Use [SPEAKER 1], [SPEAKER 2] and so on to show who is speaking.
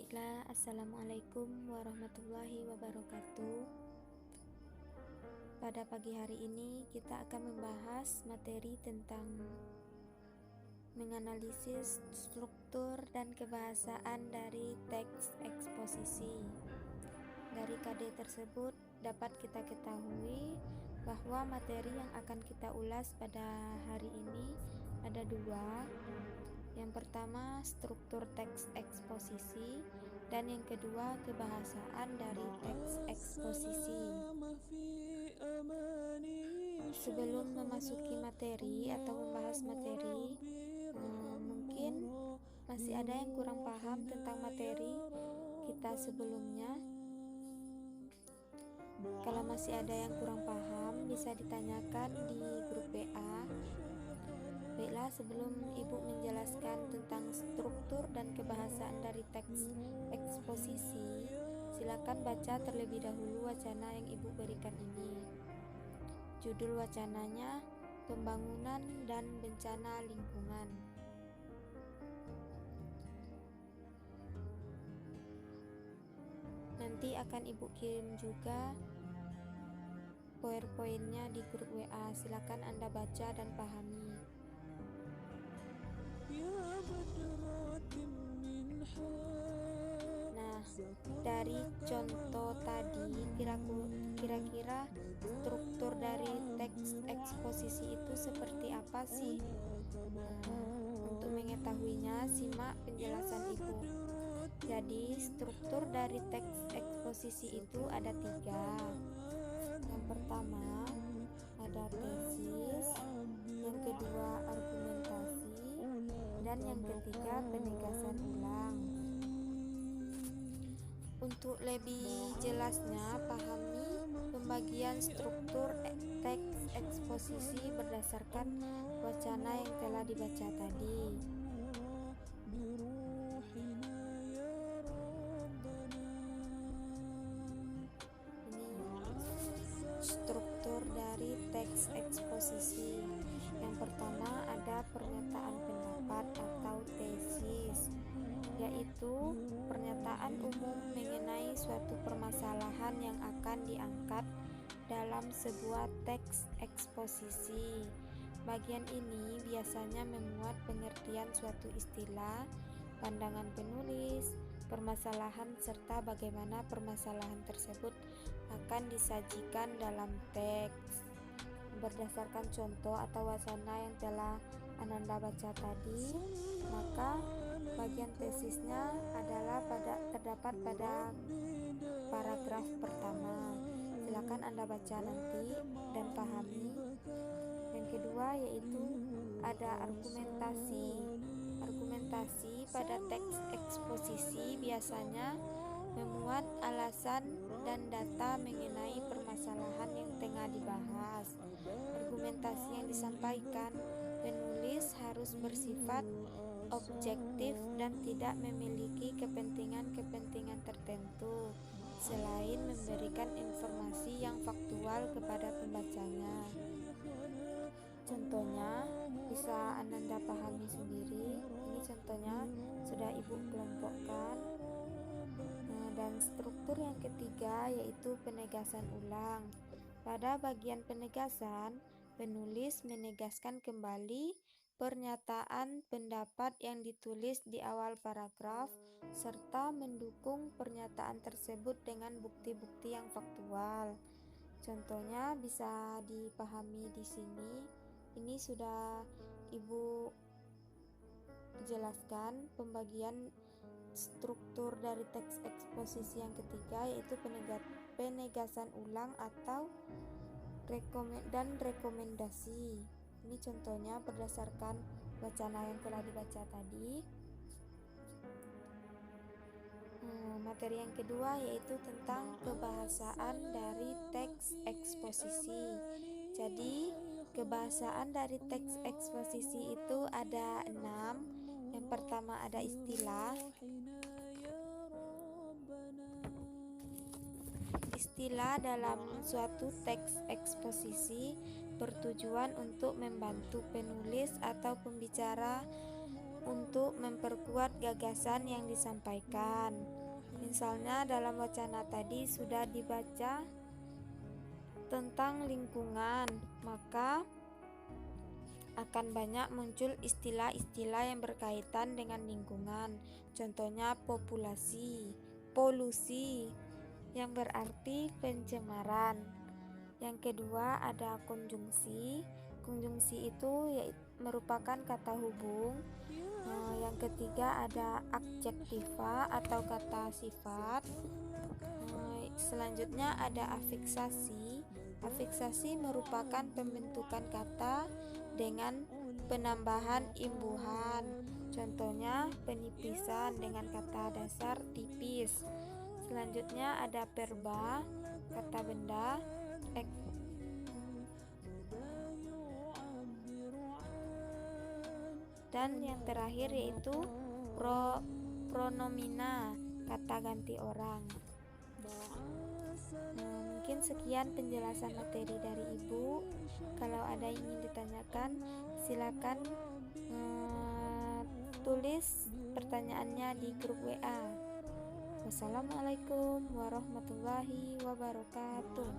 [SPEAKER 1] Baiklah, Assalamualaikum warahmatullahi wabarakatuh. Pada pagi hari ini kita akan membahas materi tentang menganalisis struktur dan kebahasaan dari teks eksposisi. Dari KD tersebut dapat kita ketahui bahwa materi yang akan kita ulas pada hari ini ada dua. Yang pertama, struktur teks eksposisi, dan yang kedua, kebahasaan dari teks eksposisi. Sebelum memasuki materi atau membahas materi, mungkin masih ada yang kurang paham tentang materi kita sebelumnya. Kalau masih ada yang kurang paham, bisa ditanyakan di grup WA. Baiklah, sebelum Ibu menjelaskan tentang struktur dan kebahasaan dari teks eksposisi, silakan baca terlebih dahulu wacana yang Ibu berikan ini. Judul wacananya, Pembangunan dan Bencana Lingkungan. Nanti akan Ibu kirim juga PowerPoint-nya di grup WA. Silakan Anda baca dan pahami. Nah, dari contoh tadi, kira-kira struktur dari teks eksposisi itu seperti apa sih? Untuk mengetahuinya, simak penjelasan Ibu. Jadi, struktur dari teks eksposisi itu ada tiga. Yang pertama, ada tesis, yang kedua argumentasi, dan yang ketiga penegasan ulang. Untuk lebih jelasnya, pahami pembagian struktur teks eksposisi berdasarkan wacana yang telah dibaca tadi. Ini struktur dari teks eksposisi. Yang pertama ada pernyataan pendapat atau tesis, yaitu pernyataan umum mengenai suatu permasalahan yang akan diangkat dalam sebuah teks eksposisi. Bagian ini biasanya memuat pengertian suatu istilah, pandangan penulis, permasalahan, serta bagaimana permasalahan tersebut akan disajikan dalam teks. Berdasarkan contoh atau wacana yang telah Ananda baca tadi, maka bagian tesisnya adalah terdapat pada paragraf pertama. Silakan Anda baca nanti dan pahami. Yang kedua yaitu ada argumentasi. Argumentasi pada teks eksposisi biasanya memuat alasan dan data mengenai permasalahan yang tengah dibahas. Argumentasi yang disampaikan penulis harus bersifat objektif dan tidak memiliki kepentingan-kepentingan tertentu, selain memberikan informasi yang faktual kepada pembacanya. Contohnya bisa Ananda pahami sendiri. Ini contohnya sudah Ibu kelompokkan. Dan struktur yang ketiga yaitu penegasan ulang. Pada bagian penegasan, penulis menegaskan kembali pernyataan pendapat yang ditulis di awal paragraf serta mendukung pernyataan tersebut dengan bukti-bukti yang faktual. Contohnya bisa dipahami di sini. Ini sudah Ibu jelaskan pembagian struktur dari teks eksposisi yang ketiga, yaitu penegasan ulang atau rekomendasi. Ini contohnya berdasarkan wacana yang telah dibaca tadi. Materi yang kedua yaitu tentang kebahasaan dari teks eksposisi. Jadi, kebahasaan dari teks eksposisi itu ada 6. Yang pertama ada istilah. Istilah dalam suatu teks eksposisi bertujuan untuk membantu penulis atau pembicara untuk memperkuat gagasan yang disampaikan. Misalnya dalam wacana tadi sudah dibaca tentang lingkungan, maka akan banyak muncul istilah-istilah yang berkaitan dengan lingkungan. Contohnya populasi, polusi, yang berarti pencemaran. Yang kedua ada konjungsi. Konjungsi itu merupakan kata hubung. Yang ketiga ada adjektiva atau kata sifat. Selanjutnya ada afiksasi. Afiksasi merupakan pembentukan kata dengan penambahan imbuhan. Contohnya penipisan dengan kata dasar tipis. Selanjutnya ada verba, kata benda. Dan yang terakhir yaitu pronomina, kata ganti orang. Mungkin sekian penjelasan materi dari Ibu. Kalau ada yang ingin ditanyakan, silakan tulis pertanyaannya di grup WA. Wassalamualaikum warahmatullahi wabarakatuh.